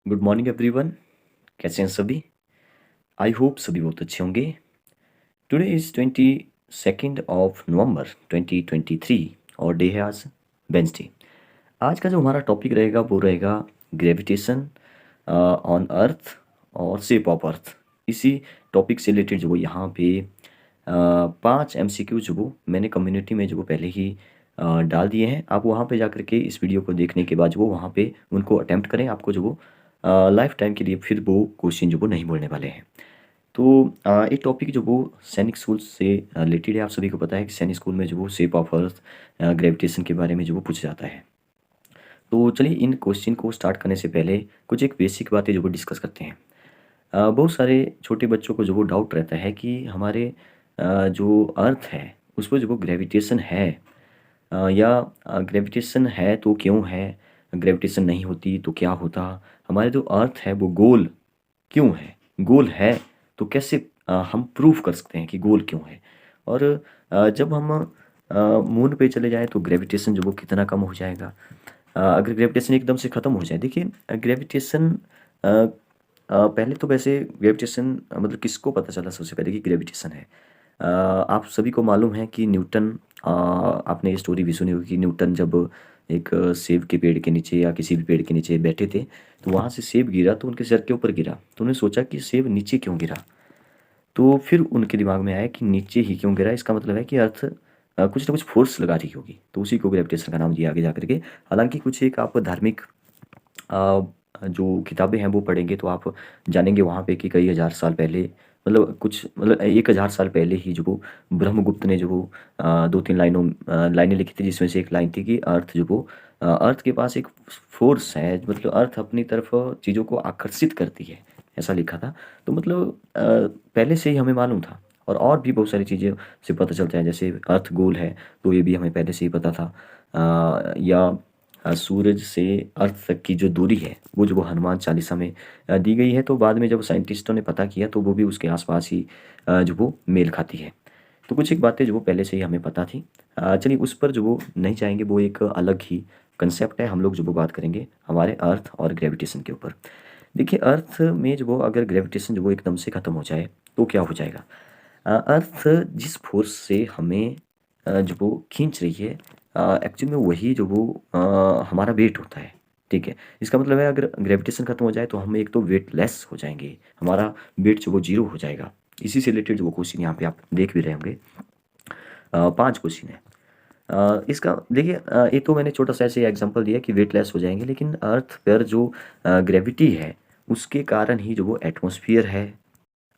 Good morning everyone. कैसे हैं सभी? आई होप सभी बहुत अच्छे होंगे। टुडे इज़ 22 नवंबर 2023 और डे है आज वेंसडे। आज का जो हमारा टॉपिक रहेगा वो रहेगा ग्रेविटेशन ऑन अर्थ और शेप ऑफ अर्थ। इसी टॉपिक से रिलेटेड जो वो यहाँ पे 5 MCQ जो वो मैंने कम्युनिटी में जो वो पहले ही डाल दिए हैं। आप वहाँ पे जाकर के इस वीडियो को देखने के बाद जो वो वहाँ पे उनको अटेम्प्ट करें। आपको जो वो लाइफ टाइम के लिए फिर वो क्वेश्चन जो वो नहीं बोलने वाले हैं। तो एक टॉपिक जो वो सैनिक स्कूल से रिलेटेड है। आप सभी को पता है कि सैनिक स्कूल में जो वो शेप ऑफ अर्थ ग्रेविटेशन के बारे में जो वो पूछा जाता है। तो चलिए इन क्वेश्चन को स्टार्ट करने से पहले कुछ एक बेसिक बातें जो वो डिस्कस करते हैं। बहुत सारे छोटे बच्चों को जो वो डाउट रहता है कि हमारे जो अर्थ है उस पर जो वो ग्रेविटेशन है या ग्रेविटेशन है तो क्यों है, ग्रेविटेशन नहीं होती तो क्या होता, हमारे जो अर्थ है वो गोल क्यों है, गोल है तो कैसे हम प्रूफ कर सकते हैं कि गोल क्यों है। और जब हम मून पे चले जाएं तो ग्रेविटेशन जो वो कितना कम हो जाएगा। अगर ग्रेविटेशन एकदम से ख़त्म हो जाए, देखिए ग्रेविटेशन पहले तो वैसे ग्रेविटेशन मतलब किसको पता चला सबसे पहले कि ग्रेविटेशन है। आप सभी को मालूम है कि न्यूटन, आपने ये स्टोरी भी सुनी होगी कि न्यूटन जब एक सेब के पेड़ के नीचे या किसी भी पेड़ के नीचे बैठे थे तो वहाँ से सेब गिरा तो उनके सर के ऊपर गिरा, तो उन्होंने सोचा कि सेब नीचे क्यों गिरा। तो फिर उनके दिमाग में आया कि नीचे ही क्यों गिरा, इसका मतलब है कि अर्थ कुछ ना कुछ फोर्स लगा रही होगी, तो उसी को ग्रेविटेशन का नाम दिया आगे जा करके। हालांकि कुछ एक आप धार्मिक अ, जो किताबें हैं वो पढ़ेंगे तो आप जानेंगे वहाँ पे कि कई हज़ार साल पहले, मतलब कुछ मतलब 1000 साल पहले ही जो वो ब्रह्मगुप्त ने जो वो 2-3 लाइनें लिखी थी, जिसमें से एक लाइन थी कि अर्थ जो वो अर्थ के पास एक फोर्स है, मतलब अर्थ अपनी तरफ चीज़ों को आकर्षित करती है, ऐसा लिखा था। तो मतलब पहले से ही हमें मालूम था। और भी बहुत सारी चीज़ें से पता चलता है, जैसे अर्थ गोल है तो ये भी हमें पहले से ही पता था। या सूरज से अर्थ तक की जो दूरी है वो जो वो हनुमान चालीसा में दी गई है, तो बाद में जब साइंटिस्टों ने पता किया तो वो भी उसके आसपास ही जो वो मेल खाती है। तो कुछ एक बातें जो वो पहले से ही हमें पता थी। चलिए उस पर जो वो नहीं जाएंगे, वो एक अलग ही कंसेप्ट है। हम लोग जो वो बात करेंगे हमारे अर्थ और ग्रेविटेशन के ऊपर। देखिए अर्थ में जो वो अगर ग्रेविटेशन जो वो एकदम से ख़त्म हो जाए तो क्या हो जाएगा। अर्थ जिस फोर्स से हमें जो वो खींच रही है, एक्चुअली में वही जो वो हमारा वेट होता है। ठीक है, इसका मतलब है अगर ग्रेविटेशन खत्म हो जाए तो हम एक तो वेटलेस हो जाएंगे, हमारा वेट जो वो जीरो हो जाएगा। इसी से रिलेटेड जो वो क्वेश्चन यहाँ पे आप देख भी रहे होंगे। 5 क्वेश्चन है। इसका देखिए ये तो मैंने छोटा सा ऐसे एग्जांपल दिया कि वेटलेस हो जाएंगे, लेकिन अर्थ पर जो ग्रेविटी है उसके कारण ही जो वो एटमॉस्फेयर है,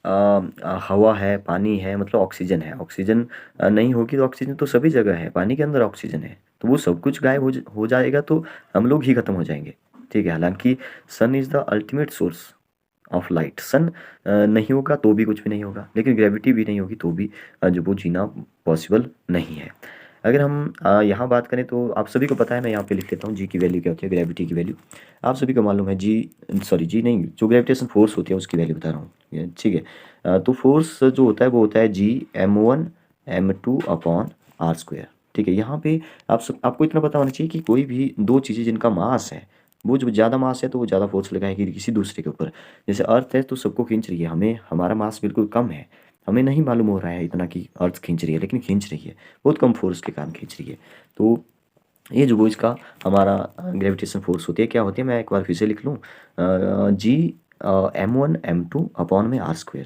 हवा है, पानी है, मतलब ऑक्सीजन है। ऑक्सीजन नहीं होगी तो ऑक्सीजन तो सभी जगह है, पानी के अंदर ऑक्सीजन है, तो वो सब कुछ गायब हो जाएगा तो हम लोग ही खत्म हो जाएंगे। ठीक है, हालांकि sun is the ultimate source of light. Sun नहीं होगा तो भी कुछ भी नहीं होगा, लेकिन ग्रेविटी भी नहीं होगी तो भी जो वो जीना पॉसिबल नहीं है। अगर हम यहाँ बात करें तो आप सभी को पता है, मैं यहाँ पे लिख देता हूँ जी की वैल्यू क्या होती है, ग्रेविटी की वैल्यू आप सभी को मालूम है। जी सॉरी जी नहीं, जो ग्रेविटेशन फोर्स होती है उसकी वैल्यू बता रहा हूँ ठीक है। तो फोर्स जो होता है वो होता है G m1 m2/r²। ठीक है, यहाँ पे आपको इतना पता होना चाहिए कि कोई भी दो चीज़ें जिनका मास है, वो जो ज़्यादा मास है तो वो ज़्यादा फोर्स लगाएगी किसी दूसरे के ऊपर। जैसे अर्थ है तो सबको खींच रही है, हमें हमारा मास बिल्कुल कम है, हमें नहीं मालूम हो रहा है इतना कि अर्थ खींच रही है, लेकिन खींच रही है, बहुत कम फोर्स के कारण खींच रही है। तो ये जो वो इसका हमारा ग्रेविटेशन फोर्स होती है क्या होती है, मैं एक बार फिर से लिख लूँ। G m1 m2/r²।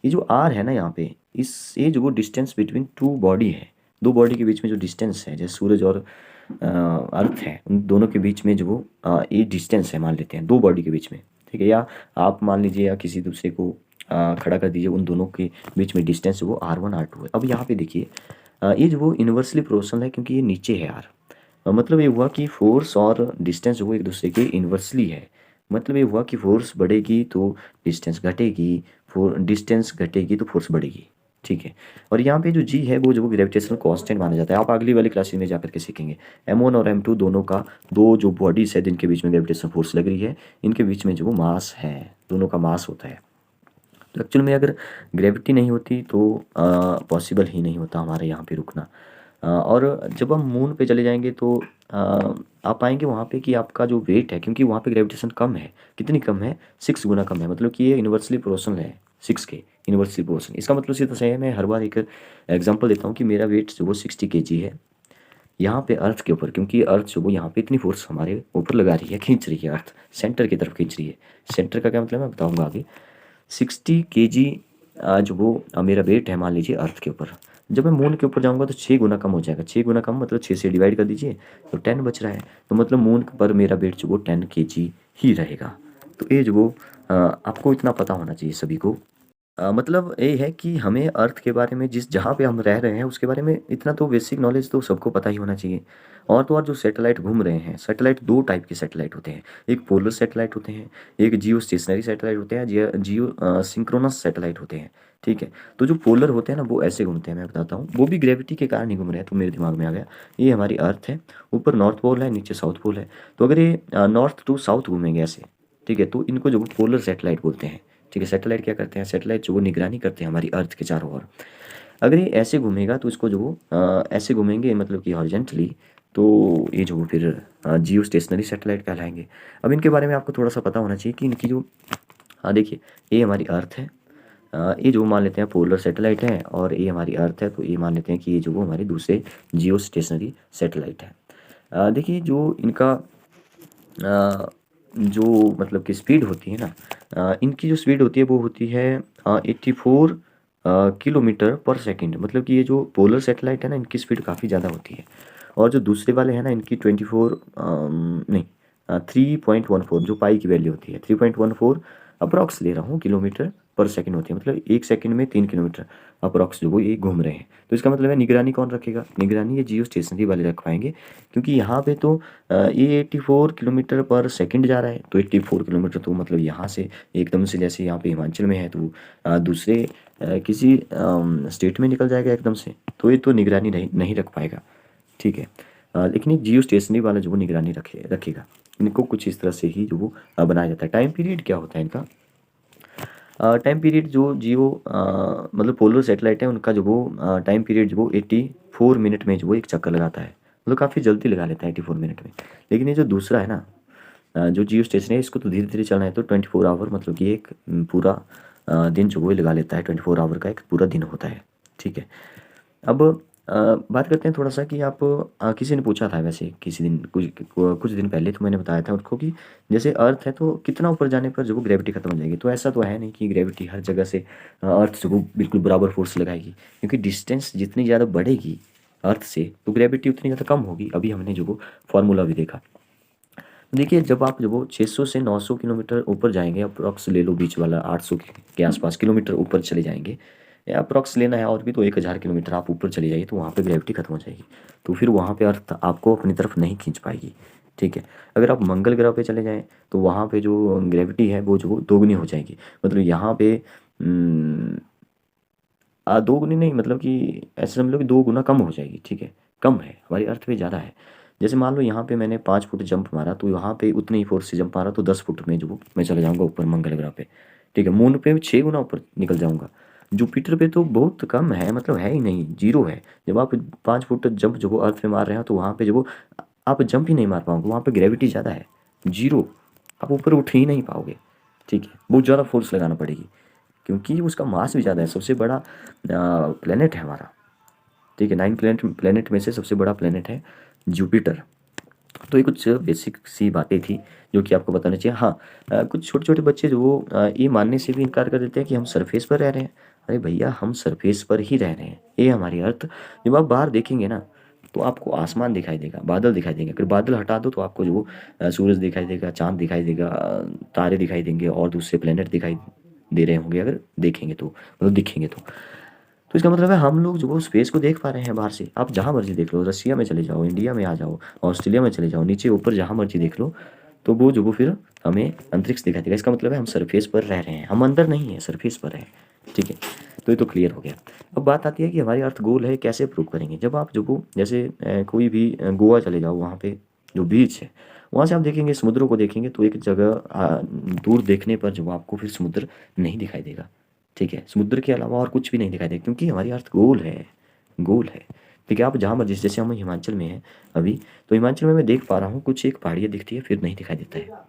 ये जो आर है ना यहाँ पे, इस ये जो वो डिस्टेंस बिटवीन टू बॉडी है, दो बॉडी के बीच में जो डिस्टेंस है, जैसे सूरज और अर्थ है, उन दोनों के बीच में जो वो ये डिस्टेंस है, मान लेते हैं दो बॉडी के बीच में। ठीक है, या आप मान लीजिए या किसी दूसरे को खड़ा कर दीजिए, उन दोनों के बीच में डिस्टेंस वो r1 r2 है। अब यहाँ पे देखिए ये जो वो इन्वर्सली प्रोपोर्शनल है, क्योंकि ये नीचे है r। मतलब ये हुआ कि फोर्स और डिस्टेंस जो वो एक दूसरे के इन्वर्सली है। मतलब ये हुआ कि फोर्स बढ़ेगी तो डिस्टेंस घटेगी, डिस्टेंस घटेगी तो फोर्स बढ़ेगी। ठीक है, और यहाँ पे जो जी है वो जो वो ग्रेविटेशनल कांस्टेंट माना जाता है। आप अगली वाली क्लासेस में जाकर के सीखेंगे। m1 और m2 दोनों का, दो जो बॉडीज है जिनके बीच में ग्रेविटेशनल फोर्स लग रही है, इनके बीच में जो वो मास है, दोनों का मास होता है। तो एक्चुअल में अगर ग्रेविटी नहीं होती तो पॉसिबल ही नहीं होता हमारे यहाँ पे रुकना। और जब हम मून पे चले जाएंगे तो आप पाएंगे वहाँ पे कि आपका जो वेट है, क्योंकि वहाँ पे ग्रेविटेशन कम है, कितनी कम है, 6 गुना कम है, मतलब कि ये यूनिवर्सली प्रोपोर्शनल है 6 के, यूनिवर्सली प्रोपोर्शनल। इसका मतलब सीधा सा है, मैं हर बार एक एग्जांपल देता हूँ कि मेरा वेट जो वो 60 kg है यहाँ पे अर्थ के ऊपर, क्योंकि अर्थ जो वो यहाँ पे इतनी फोर्स हमारे ऊपर लगा रही है, खींच रही है, अर्थ सेंटर की तरफ खींच रही है। सेंटर का क्या मतलब मैं बताऊँगा आगे। 60 kg जो वो मेरा वेट है मान लीजिए अर्थ के ऊपर। जब मैं मून के ऊपर जाऊंगा तो 6 गुना कम हो जाएगा। 6 गुना कम मतलब 6 से डिवाइड कर दीजिए तो 10 बच रहा है। तो मतलब मून पर मेरा वेट जो वो 10 kg ही रहेगा। तो ये जो वो आपको इतना पता होना चाहिए सभी को। मतलब ये है कि हमें अर्थ के बारे में, जिस जहाँ पे हम रह रहे हैं उसके बारे में इतना तो बेसिक नॉलेज तो सबको पता ही होना चाहिए। और तो और जो सैटेलाइट घूम रहे हैं, सैटेलाइट दो टाइप के सैटेलाइट होते हैं। एक पोलर सैटेलाइट होते हैं, एक जियो स्टेशनरी सैटेलाइट होते हैं, जियो सिंक्रोनस सैटेलाइट होते हैं। ठीक है। तो जो पोलर होते हैं ना वो ऐसे घूमते हैं, मैं बताता हूँ। वो भी ग्रेविटी के कारण ही घूम रहे हैं, तो मेरे दिमाग में आ गया। ये हमारी अर्थ है, ऊपर नॉर्थ पोल है, नीचे साउथ पोल है। तो अगर ये नॉर्थ टू साउथ घूमेंगे ऐसे, ठीक है, तो इनको जो पोलर सैटेलाइट बोलते हैं। ठीक है। सैटेलाइट क्या करते हैं, सैटेलाइट जो वो निगरानी करते हैं हमारी अर्थ के चारों ओर। अगर ये ऐसे घूमेगा तो इसको जो वो ऐसे घूमेंगे, मतलब कि हॉरिजेंटली, तो ये जो वो फिर जियो स्टेशनरी सैटेलाइट कहलाएंगे। अब इनके बारे में आपको थोड़ा सा पता होना चाहिए कि इनकी जो, हाँ देखिए, ये हमारी अर्थ है, ये जो मान लेते हैं पोलर सैटेलाइट है, और ये हमारी अर्थ है, तो ये मान लेते हैं कि ये जो वो हमारे दूसरे जियो स्टेशनरी सैटेलाइट है। देखिए जो इनका जो मतलब कि स्पीड होती है ना, इनकी जो स्पीड होती है वो होती है 84 किलोमीटर पर सेकंड। मतलब कि ये जो पोलर सैटेलाइट है ना, इनकी स्पीड काफ़ी ज़्यादा होती है। और जो दूसरे वाले हैं ना, इनकी 24 नहीं 3.14, जो पाई की वैल्यू होती है 3.14 अप्रॉक्स ले रहा हूँ किलोमीटर पर सेकंड होती है। मतलब 1 सेकंड में 3 किलोमीटर अप्रॉक्स जो वो ये घूम रहे हैं। तो इसका मतलब है निगरानी कौन रखेगा, निगरानी ये जियो स्टेशनरी वाले रख पाएंगे, क्योंकि यहाँ पे तो ये 84 किलोमीटर पर सेकंड जा रहा है। तो 84 किलोमीटर तो मतलब यहाँ से एकदम से, जैसे यहाँ पे हिमाचल में है तो दूसरे किसी स्टेट में निकल जाएगा एकदम से, तो ये तो निगरानी नहीं नहीं रख पाएगा। ठीक है। लेकिन ये जियो स्टेशनरी वाला जो वो निगरानी रखेगा। इनको कुछ इस तरह से ही जो वो बनाया जाता है। टाइम पीरियड क्या होता है इनका, टाइम पीरियड जो जियो मतलब पोलर सैटेलाइट है उनका जो वो टाइम पीरियड जो वो 84 मिनट में जो वो एक चक्कर लगाता है। मतलब काफ़ी जल्दी लगा लेता है 84 मिनट में। लेकिन ये जो दूसरा है ना, जो जियो स्टेशन है, इसको तो धीरे धीरे चलना है, तो 24 आवर मतलब कि एक पूरा दिन जो वो लगा लेता है। 24 आवर का एक पूरा दिन होता है। ठीक है। अब बात करते हैं थोड़ा सा कि आप किसी ने पूछा था वैसे किसी दिन, कुछ दिन पहले, तो मैंने बताया था उनको कि जैसे अर्थ है तो कितना ऊपर जाने पर जो वो ग्रेविटी खत्म हो जाएगी। तो ऐसा तो है नहीं कि ग्रेविटी हर जगह से अर्थ से वो बिल्कुल बराबर फोर्स लगाएगी, क्योंकि डिस्टेंस जितनी ज़्यादा बढ़ेगी अर्थ से तो ग्रेविटी उतनी ज़्यादा कम होगी। अभी हमने जो वो फार्मूला भी देखा। देखिए जब आप जो वो 600 से 900 किलोमीटर ऊपर जाएंगे, अप्रॉक्स ले लो बीच वाला 800 के आसपास किलोमीटर ऊपर चले जाएंगे, या अप्रॉक्स लेना है और भी तो 1000 किलोमीटर आप ऊपर चले जाइए, तो वहाँ पे ग्रेविटी खत्म हो जाएगी। तो फिर वहाँ पे अर्थ आपको अपनी तरफ नहीं खींच पाएगी। ठीक है। अगर आप मंगल ग्रह पे चले जाएँ तो वहाँ पे जो ग्रेविटी है वो जो वो दोगुनी हो जाएगी। मतलब यहाँ पे दोगुनी नहीं, मतलब कि ऐसे समझ लो कि 2 गुना कम हो जाएगी। ठीक है। कम है, हमारी अर्थ पे ज़्यादा है। जैसे मान लो यहाँ पे मैंने 5 फुट जंप मारा, तो यहाँ पे उतनी ही फोर्स से जंप मारा तो 10 फुट में जो मैं चला जाऊँगा ऊपर मंगल ग्रह पे। ठीक है। मून पे 6 गुना ऊपर निकल जाऊँगा। जुपिटर पे तो बहुत कम है, मतलब है ही नहीं, जीरो है। जब आप 5 फुट जंप जो वो अर्थ पे मार रहे हो तो वहाँ पे जो वो आप जंप ही नहीं मार पाओगे, वहाँ पे ग्रेविटी ज़्यादा है, जीरो। आप ऊपर उठ ही नहीं पाओगे। ठीक है। बहुत ज़्यादा फोर्स लगाना पड़ेगी, क्योंकि उसका मास भी ज़्यादा है। सबसे बड़ा प्लेनेट है हमारा। ठीक है। 9 प्लेनेट में से सबसे बड़ा प्लेनेट है जुपिटर। तो ये कुछ बेसिक सी बातें थी जो कि आपको बताना चाहिए। हाँ, कुछ छोटे छोटे बच्चे जो वो ये मानने से भी इनकार कर देते हैं कि हम सरफेस पर रह रहे हैं। अरे भैया, हम सरफेस पर ही रह रहे हैं, ये हमारी अर्थ। जब आप बाहर देखेंगे ना तो आपको आसमान दिखाई देगा, बादल दिखाई देंगे। अगर बादल हटा दो तो आपको जो वो सूरज दिखाई देगा, चांद दिखाई देगा, तारे दिखाई देंगे, और दूसरे प्लेनेट दिखाई दे रहे होंगे अगर देखेंगे तो, मतलब दिखेंगे तो इसका मतलब है हम लोग जो वो स्पेस को देख पा रहे हैं बाहर से। आप जहाँ मर्जी देख लो, रसिया में चले जाओ, इंडिया में आ जाओ, ऑस्ट्रेलिया में चले जाओ, नीचे ऊपर जहाँ मर्जी देख लो, तो वो जो वो फिर हमें अंतरिक्ष दिखाई देगा। इसका मतलब है हम सरफेस पर रह रहे हैं, हम अंदर नहीं है, सरफेस पर है। ठीक है। तो ये तो क्लियर हो गया। अब बात आती है कि हमारी अर्थ गोल है, कैसे प्रूव करेंगे। जब आप जो वो जैसे कोई भी गोवा चले जाओ, वहाँ पे जो बीच है वहाँ से आप देखेंगे, समुद्रों को देखेंगे तो एक जगह दूर देखने पर जो आपको फिर समुद्र नहीं दिखाई देगा। ठीक है। समुद्र के अलावा और कुछ भी नहीं दिखाई देगा, क्योंकि हमारी अर्थ गोल है, गोल है। ठीक है, आप जहाँ मर्जी, जैसे हम हिमाचल में हैं अभी, तो हिमाचल में मैं देख पा रहा हूँ कुछ एक पहाड़ियाँ दिखती है फिर नहीं दिखाई देता है।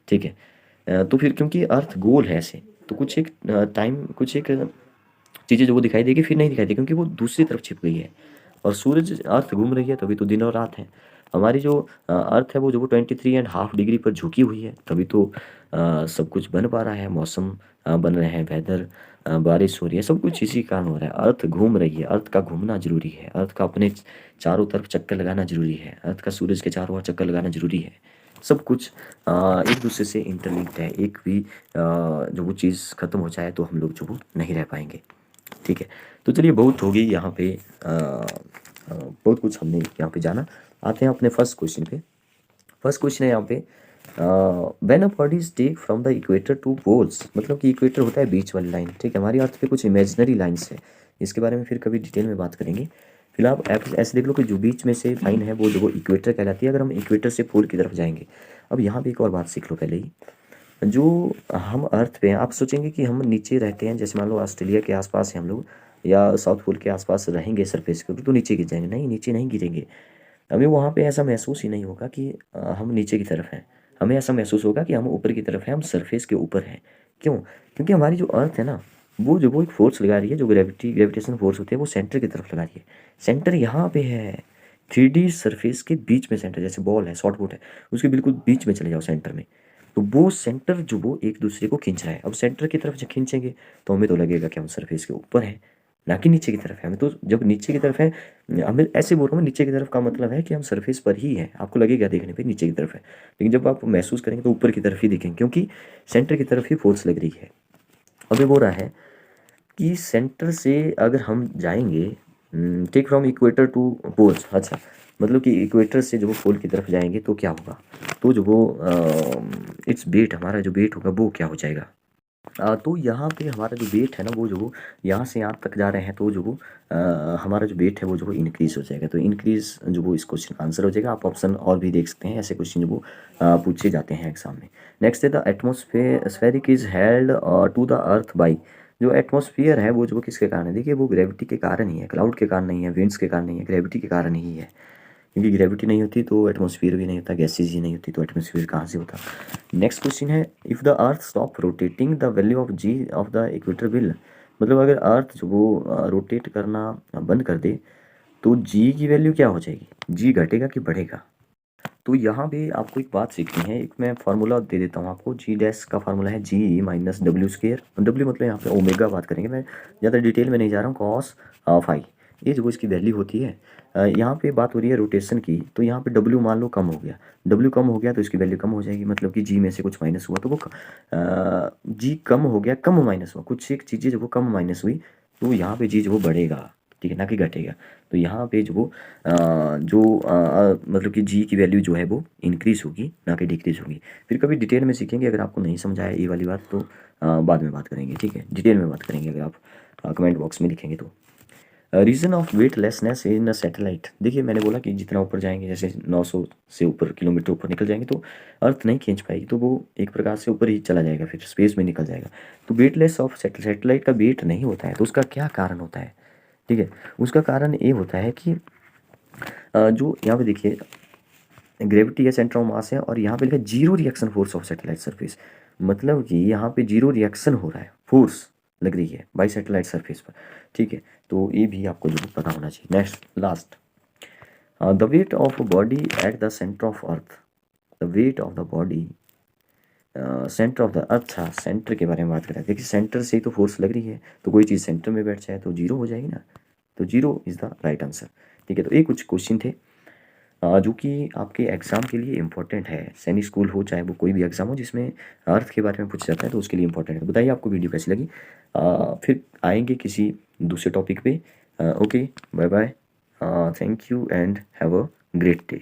ठीक है। तो फिर क्योंकि अर्थ गोल है ऐसे, तो कुछ एक टाइम, कुछ एक चीज़ें जो वो दिखाई देगी फिर नहीं दिखाई देगी, क्योंकि वो दूसरी तरफ छिप गई है। और सूरज, अर्थ घूम रही है, तभी तो दिन और रात है। हमारी जो अर्थ है वो जो वो 23.5 डिग्री पर झुकी हुई है, तभी तो सब कुछ बन पा रहा है, मौसम बन रहे हैं, वेदर, बारिश हो रही है, सब कुछ इसी कारण हो रहा है। अर्थ घूम रही है, अर्थ का घूमना जरूरी है, अर्थ का अपने चारों तरफ चक्कर लगाना जरूरी है, अर्थ का सूरज के चारों ओर चक्कर लगाना जरूरी है। सब कुछ एक दूसरे से इंटरलिंक्ड है। एक भी जो वो चीज़ खत्म हो जाए तो हम लोग जो वो नहीं रह पाएंगे। ठीक है। तो चलिए, बहुत होगी यहाँ पे, बहुत कुछ हमने यहाँ पे जाना। आते हैं अपने फर्स्ट क्वेश्चन पे। फर्स्ट क्वेश्चन है यहाँ पे, when a body is take from the equator to poles, मतलब कि इक्वेटर होता है बीच वाली लाइन। ठीक है, हमारी अर्थ पे कुछ इमेजिनरी लाइन्स है, इसके बारे में फिर कभी डिटेल में बात करेंगे। फिलहाल आप ऐसे देख लो कि जो बीच में से लाइन है वो जो वो इक्वेटर कहलाती है, अगर हम इक्वेटर से पोल की तरफ जाएंगे। अब यहाँ पे एक और बात सीख लो पहले ही, जो हम अर्थ पे हैं, आप सोचेंगे कि हम नीचे रहते हैं, जैसे मान लो ऑस्ट्रेलिया के आसपास हैं हम लोग, या साउथ पोल के आसपास रहेंगे सरफेस के ऊपर, तो नीचे गिर जाएंगे। नहीं, नीचे नहीं गिरेंगे। हमें वहाँ पे ऐसा महसूस ही नहीं होगा कि हम नीचे की तरफ हैं। हमें ऐसा महसूस होगा कि हम ऊपर की तरफ हैं, हम सरफेस के ऊपर हैं। क्यों? क्योंकि हमारी जो अर्थ है ना, वो जो वो एक फोर्स लगा रही है, जो ग्रेविटेशन फोर्स होती है, वो सेंटर की तरफ लगा रही है। सेंटर यहाँ पे है, 3D सरफेस के बीच में सेंटर, जैसे बॉल है, शॉर्ट पुट है, उसके बिल्कुल बीच में चले जाओ सेंटर में, तो वो सेंटर जो वो एक दूसरे को खींच रहा है। अब सेंटर की तरफ जब खींचेंगे तो हमें तो लगेगा कि हम सरफेस के ऊपर हैं, ना कि नीचे की तरफ है। हमें तो जब नीचे की तरफ है, हमें ऐसे बोल रहा हूँ, नीचे की तरफ का मतलब है कि हम सरफेस पर ही हैं, आपको लगेगा देखने पे नीचे की तरफ है, लेकिन जब आप महसूस करेंगे तो ऊपर की तरफ ही दिखेंगे, क्योंकि सेंटर की तरफ ही फोर्स लग रही है। अब ये बोल रहा है कि सेंटर से अगर हम जाएंगे, take from equator to poles, अच्छा, मतलब कि इक्वेटर से जो वो पोल की तरफ जाएंगे तो क्या होगा, तो जो वो इट्स वेट, हमारा जो वेट होगा वो क्या हो जाएगा। तो यहाँ पे हमारा जो वेट है ना, वो जो यहाँ से यहाँ तक जा रहे हैं, तो जो वो हमारा जो वेट है वो जो वो इंक्रीज हो जाएगा। तो इंक्रीज जो वो इस क्वेश्चन का आंसर हो जाएगा। आप ऑप्शन और भी देख सकते हैं, ऐसे क्वेश्चन जो वो पूछे जाते हैं एग्जाम में। नेक्स्ट है, the atmospheric is held to the earth by, जो एटमोस्फियर है वो जो वो किसके कारण है, देखिए वो ग्रेविटी के कारण ही है, क्लाउड के कारण नहीं है, विंड्स के कारण नहीं है, ग्रेविटी के कारण ही है। क्योंकि ग्रेविटी नहीं होती तो एटमॉस्फेयर भी नहीं होता, गैसेज ही नहीं होती तो एटमॉस्फेयर कहाँ से होता। नेक्स्ट क्वेश्चन है, if the earth stop rotating the value of G of the equator will, मतलब अगर अर्थ जो वो रोटेट करना बंद कर दे तो जी की वैल्यू क्या हो जाएगी, जी घटेगा कि बढ़ेगा। तो यहाँ पे आपको एक बात सीखनी है, एक मैं फार्मूला दे देता हूँ आपको। जी डैश का फार्मूला है जी माइनस डब्ल्यू स्क्र, डब्ल्यू मतलब यहाँ पे ओमेगा बात करेंगे, मैं ज़्यादा डिटेल में नहीं जा रहा हूँ। कॉस फाई, ये जो इसकी वैल्यू होती है, यहाँ पे बात हो रही है रोटेशन की, तो यहाँ पे डब्ल्यू मान लो कम हो गया, डब्ल्यू कम हो गया तो इसकी वैल्यू कम हो जाएगी, मतलब कि जी में से कुछ माइनस हुआ तो वो जी कम हो गया, कम माइनस हुआ, कुछ एक चीज़ें जो वो कम माइनस हुई, तो यहाँ पे जी जो वो बढ़ेगा, ठीक है, ना कि घटेगा। तो यहाँ पे जो वो मतलब कि जी की वैल्यू जो है वो इंक्रीज होगी, ना कि डिक्रीज होगी। फिर कभी डिटेल में सीखेंगे, अगर आपको नहीं समझ आया ये वाली बात तो बाद में बात करेंगे, ठीक है, डिटेल में बात करेंगे अगर आप कमेंट बॉक्स में लिखेंगे तो। Reason of weightlessness in a satellite, देखिए मैंने बोला कि जितना ऊपर जाएंगे, जैसे 900 से ऊपर किलोमीटर ऊपर निकल जाएंगे तो अर्थ नहीं खींच पाएगी, तो वो एक प्रकार से ऊपर ही चला जाएगा, फिर स्पेस में निकल जाएगा। तो वेटलेस ऑफ सैटेलाइट का वेट नहीं होता है, तो उसका क्या कारण होता है, ठीक है। उसका कारण ये होता है कि जो यहाँ पे देखिए ग्रेविटी है, सेंटर ऑफ मास है, और यहाँ पे लिखा है zero reaction force of satellite surface, मतलब कि यहाँ पे जीरो रिएक्शन हो रहा है, फोर्स लग रही है बाई सैटेलाइट सरफेस पर, ठीक है। तो ये भी आपको जो पता होना चाहिए। Next last, the weight of body at the centre of earth, the weight of the body centre of the earth, अच्छा सेंटर के बारे में बात करें, देखिए सेंटर से ही तो फोर्स लग रही है, तो कोई चीज़ सेंटर में बैठ जाए तो जीरो हो जाएगी ना, तो zero is the right answer, ठीक है। तो ये कुछ क्वेश्चन थे जो कि आपके एग्ज़ाम के लिए इंपॉर्टेंट है, सैनिक स्कूल हो चाहे वो कोई भी एग्ज़ाम हो जिसमें अर्थ के बारे में पूछा जाता है, तो उसके लिए इंपॉर्टेंट है। तो बताइए आपको वीडियो कैसी लगी। फिर आएंगे किसी दूसरे टॉपिक पे। Okay, bye bye, thank you and have a great day.